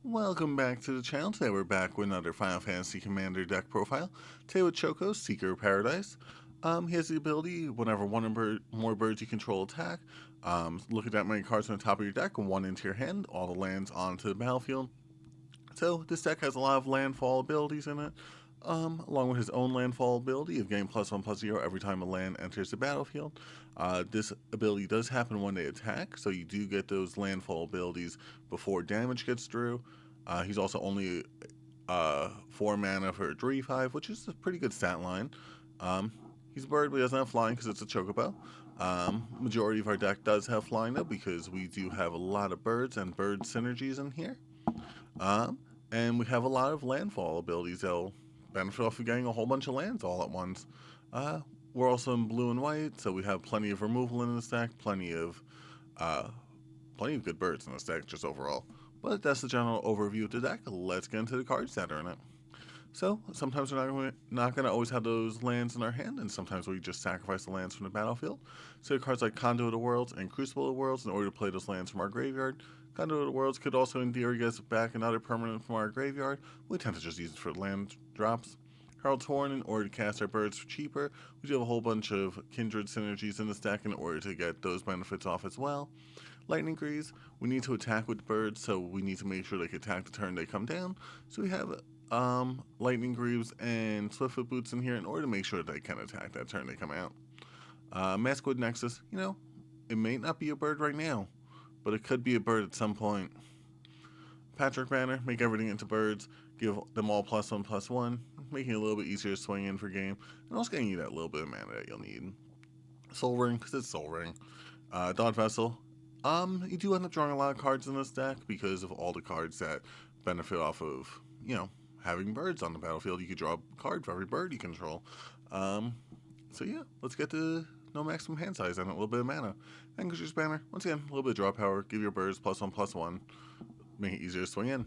Welcome back to the channel. Today we're back with another Final Fantasy Commander deck profile. Today with Choco, Seeker of Paradise. He has the ability, whenever one or more birds you control attack, look at that many cards on the top of your deck, one into your hand, all the lands onto the battlefield. So this deck has a lot of landfall abilities in it, along with his own landfall ability of getting +1/+0 every time a land enters the battlefield. This ability does happen when they attack, so you do get those landfall abilities before damage gets through. He's also only 4 mana for a 3/5, which is a pretty good stat line. He's a bird, but he doesn't have flying because it's a Chocobo. Majority of our deck does have flying though, because we do have a lot of birds and bird synergies in here. And we have a lot of landfall abilities that'll benefit off of getting a whole bunch of lands all at once. We're also in blue and white, so we have plenty of removal in this deck, plenty of good birds in this deck just overall. But that's the general overview of the deck. Let's get into the cards that are in it. So sometimes we're not going to always have those lands in our hand, and sometimes we just sacrifice the lands from the battlefield. So cards like Conduit of the Worlds and Crucible of the Worlds in order to play those lands from our graveyard. Conduit of the Worlds could also in theory get us back another permanent from our graveyard. We tend to just use it for land drops. Herald's Horn in order to cast our birds for cheaper. We do have a whole bunch of kindred synergies in this deck in order to get those benefits off as well. Lightning Greaves, we need to attack with birds, so we need to make sure they can attack the turn they come down. So we have Lightning Greaves and Swiftfoot Boots in here in order to make sure they can attack that turn they come out. Maskwood Nexus, it may not be a bird right now, but it could be a bird at some point. Patrick Banner, make everything into birds, give them all +1/+1, making it a little bit easier to swing in for game, and also getting you that little bit of mana that you'll need. Soul Ring, because it's Soul Ring. Dawn Vessel, you do end up drawing a lot of cards in this deck because of all the cards that benefit off of, having birds on the battlefield. You could draw a card for every bird you control. So yeah, let's get to no maximum hand size and a little bit of mana. Vanquisher's Banner, once again, a little bit of draw power, give your birds +1/+1, make it easier to swing in.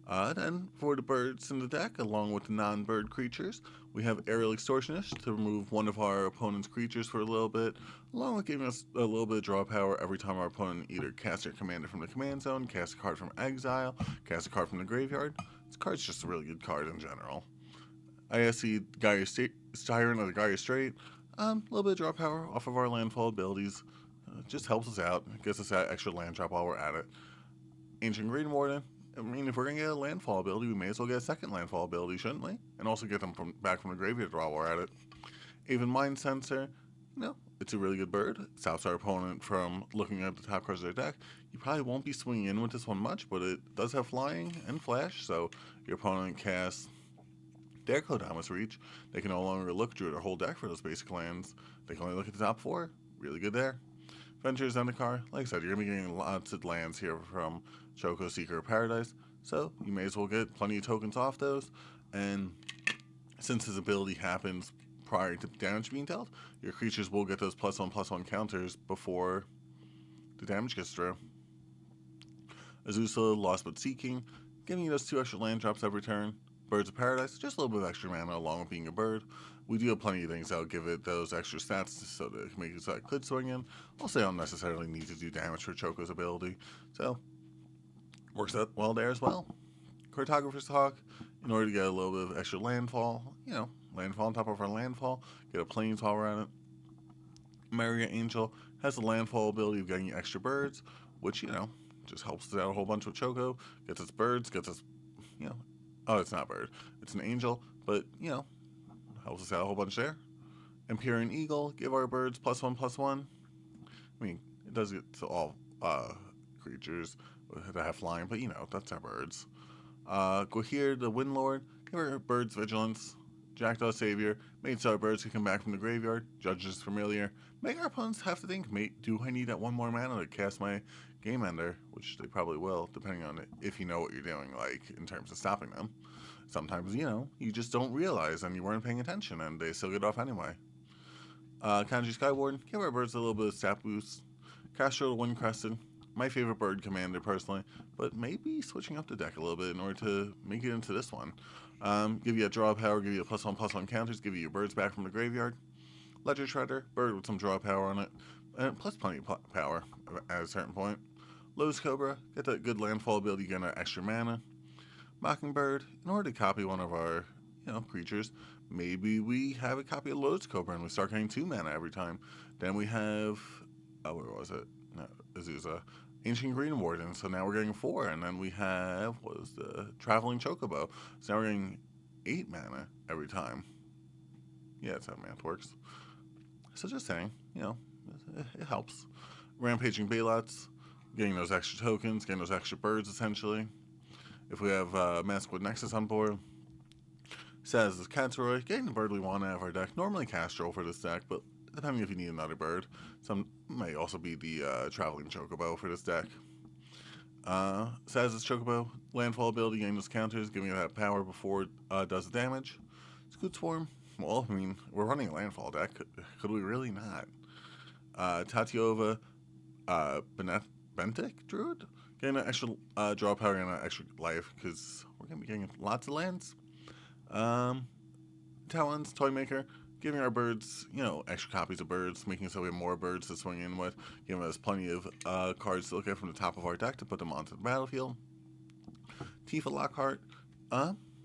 Then, for the birds in the deck, along with the non-bird creatures, we have Aerial Extortionist to remove one of our opponent's creatures for a little bit, along with giving us a little bit of draw power every time our opponent either casts their commander from the command zone, casts a card from exile, casts a card from the graveyard. This card's just a really good card in general. ISC Gaia Tyrant or the Gaia Strait, a little bit of draw power off of our landfall abilities. Just helps us out, gets us that extra land drop while we're at it. Ancient Green Warden, I mean, if we're going to get a landfall ability, we may as well get a second landfall ability, shouldn't we? And also get them back from the graveyard while we're at it. Even Mind Sensor, it's a really good bird. It stops our opponent from looking at the top cards of their deck. You probably won't be swinging in with this one much, but it does have flying and flash, so your opponent casts their Kodamas Reach. They can no longer look through their whole deck for those basic lands. They can only look at the top 4. Really good there. Venture's Zendikar, like I said, you're going to be getting lots of lands here from Choco, Seeker of Paradise, so you may as well get plenty of tokens off those, and since his ability happens prior to damage being dealt, your creatures will get those +1/+1 counters before the damage gets through. Azusa, Lost But Seeking, giving you those 2 extra land drops every turn. Birds of Paradise, just a little bit of extra mana along with being a bird. We do have plenty of things that'll give it those extra stats so that it can make it so I could swing in. Also, I don't necessarily need to do damage for Choco's ability, so works out well there as well. Cartographer's Hawk, in order to get a little bit of extra landfall, landfall on top of our landfall, get a plains while we're at it. Maria Angel has the landfall ability of getting extra birds, which, just helps us out a whole bunch with Choco. Gets us birds, gets us, oh, it's not bird. It's an angel, but, helps us out a whole bunch there. Empyrean Eagle, give our birds +1/+1. I mean, it does get to all creatures that have flying, but, that's our birds. Gwahir, the Windlord, give our birds Vigilance. Jackdaw Savior, made so our birds can come back from the graveyard. Judge's Familiar, make our opponents have to think, do I need that one more mana to cast my Game Ender? Which they probably will, depending on if you know what you're doing, like, in terms of stopping them. Sometimes, you just don't realize and you weren't paying attention and they still get off anyway. Kanji Skywarden, give our birds a little bit of stat boost. Castro the Windcrested, my favorite bird commander personally, but maybe switching up the deck a little bit in order to make it into this one. Give you a draw power, give you a +1/+1 counters, give you your birds back from the graveyard. Ledger Shredder, bird with some draw power on it, and plus plenty of power at a certain point. Lotus Cobra, get that good landfall ability, get an extra mana. Mockingbird, in order to copy one of our, creatures, maybe we have a copy of Lotus Cobra and we start getting 2 mana every time. Then we have, where was it? No, Azusa. Ancient Green Warden, so now we're getting 4. And then we have, what was the Traveling Chocobo. So now we're getting 8 mana every time. Yeah, that's how math works. So just saying, it helps. Rampaging Bailots, getting those extra tokens, getting those extra birds, essentially. If we have Maskwood Nexus on board. Says this Catsroy, getting the bird we want out of our deck. Normally Castro for this deck, but depending if you need another bird. Some may also be the Traveling Chocobo for this deck. Says this Chocobo, landfall ability, getting those counters, giving it that power before it does the damage. Scoot Swarm, well, I mean, we're running a landfall deck. Could we really not? Tatiova, Bentic Druid, getting an extra draw power and an extra life, because we're going to be getting lots of lands. Talons, Toymaker, giving our birds, extra copies of birds, making so we have more birds to swing in with, giving us plenty of cards to look at from the top of our deck to put them onto the battlefield. Tifa Lockhart,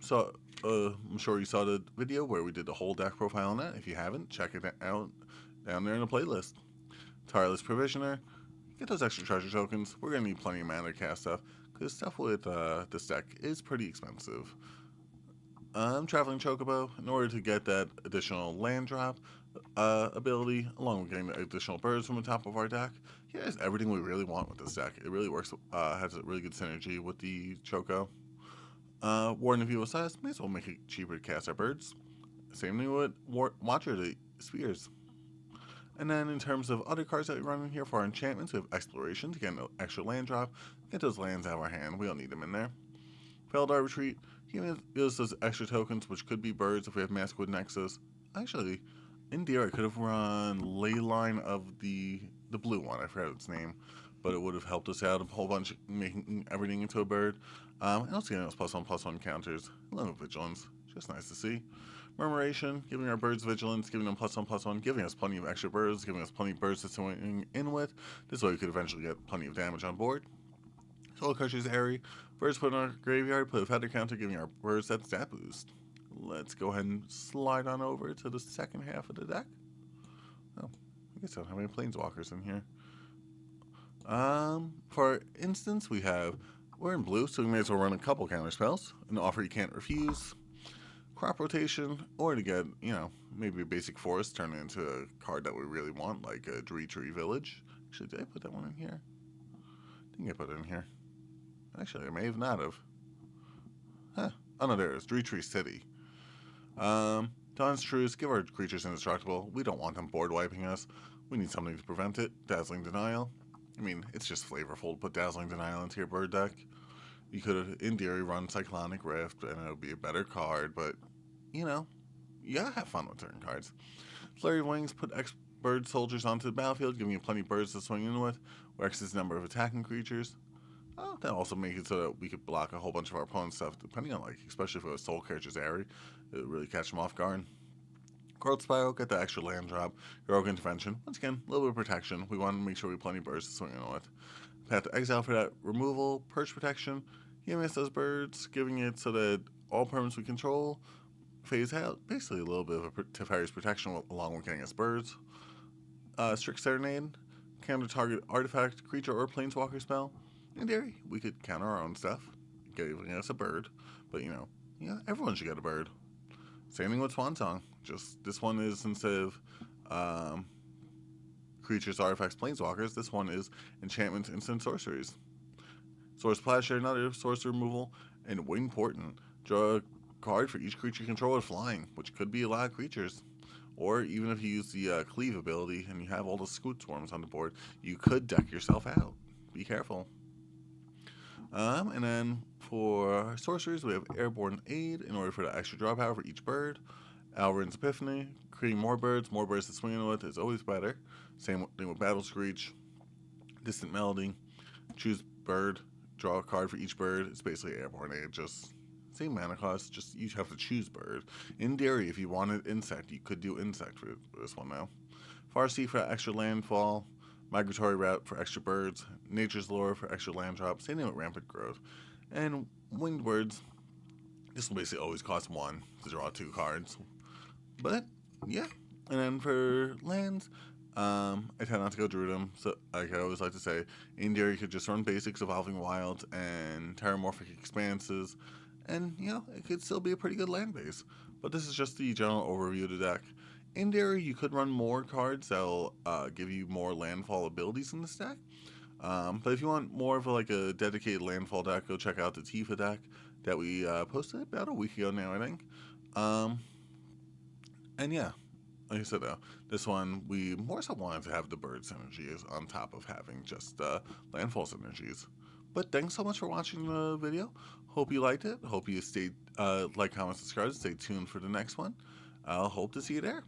so I'm sure you saw the video where we did the whole deck profile on that. If you haven't, check it out down there in the playlist. Tireless Provisioner, get those extra treasure tokens. We're going to need plenty of mana to cast stuff, because stuff with this deck is pretty expensive. Traveling Chocobo, in order to get that additional land drop ability, along with getting the additional birds from the top of our deck. Yeah, it's everything we really want with this deck. It really works, has a really good synergy with the Choco. Warden of Evil Size, may as well make it cheaper to cast our birds. Same thing with Watcher the Spears. And then in terms of other cards that we run in here for our enchantments, we have Exploration to get an extra land drop. Get those lands out of our hand, we don't need them in there. Feldar Retreat, he gives us extra tokens, which could be birds if we have Maskwood Nexus. Actually, in theory, I could have run Leyline of the blue one. I forgot its name, but it would have helped us out a whole bunch, making everything into a bird. And also getting those +1/+1 counters. A little vigilance, just nice to see. Murmuration, giving our birds vigilance, giving them +1/+1, giving us plenty of extra birds, giving us plenty of birds to swing in with. This way we could eventually get plenty of damage on board. Soul Crusher's Airy, birds put in our graveyard, put a feather counter, giving our birds that stat boost. Let's go ahead and slide on over to the second half of the deck. Oh, I guess I don't have any planeswalkers in here. For instance, we're in blue, so we may as well run a couple counter spells. An Offer You Can't Refuse, Crop Rotation, or to get, maybe a basic forest, turn it into a card that we really want, like a Tree Village. Actually, did I put that one in here? I think I put it in here. Actually, I may have not have. Huh. Oh no, there it is. Tree City. Dawn's Truce, give our creatures indestructible. We don't want them board wiping us. We need something to prevent it. Dazzling Denial. I mean, it's just flavorful to put Dazzling Denial into your bird deck. You could have, in theory, run Cyclonic Rift, and it would be a better card, but, you gotta have fun with certain cards. Flurry of Wings, put bird soldiers onto the battlefield, giving you plenty of birds to swing in with, or X's number of attacking creatures. That also makes it so that we could block a whole bunch of our opponent's stuff, depending on, especially if it was Soul Crusher's Airy, it would really catch them off guard. Growth Spiral, get the extra land drop. Heroic Intervention, once again, a little bit of protection. We want to make sure we have plenty of birds to swing in with. Path to Exile for that removal. Perch Protection, miss those birds, giving it so that all permanents we control phase out. Basically a little bit of a Teferi's protection along with getting us birds. Strict Serenade, counter target artifact, creature, or planeswalker spell. In theory, we could counter our own stuff, giving us a bird, but everyone should get a bird. Same thing with Swansong. Just this one is, instead of creatures, artifacts, planeswalkers, this one is enchantments, instant sorceries. Source Pleasure, another source removal, and way important, draw a card for each creature you control with flying, which could be a lot of creatures. Or even if you use the Cleave ability and you have all the Scoot Swarms on the board, you could deck yourself out. Be careful. And then for sorceries, we have Airborne Aid in order for the extra draw power for each bird. Alvarin's Epiphany, creating more birds to swing in with is always better. Same thing with Battle Screech. Distant Melody, choose bird, draw a card for each bird. It's basically Airborne Aid, just same mana cost, just you have to choose bird. In theory, if you wanted insect, you could do insect for this one now. Farseek for that extra landfall. Migratory Route for extra birds, Nature's Lure for extra land drops, same thing with Rampant Growth. And Winged Words, this will basically always cost 1 to draw 2 cards. But, yeah. And then for lands, I tend not to go Druidum, so like I always like to say, in there you could just run basics, Evolving Wilds, and Terramorphic Expanses, and, it could still be a pretty good land base. But this is just the general overview of the deck. In there, you could run more cards that'll give you more landfall abilities in this deck. But if you want more of a dedicated landfall deck, go check out the Tifa deck that we posted about a week ago now, I think. And yeah, like I said, though, this one we more so wanted to have the bird synergies on top of having just landfall synergies. But thanks so much for watching the video. Hope you liked it. Hope you stayed like, comment, subscribe, stay tuned for the next one. I'll hope to see you there.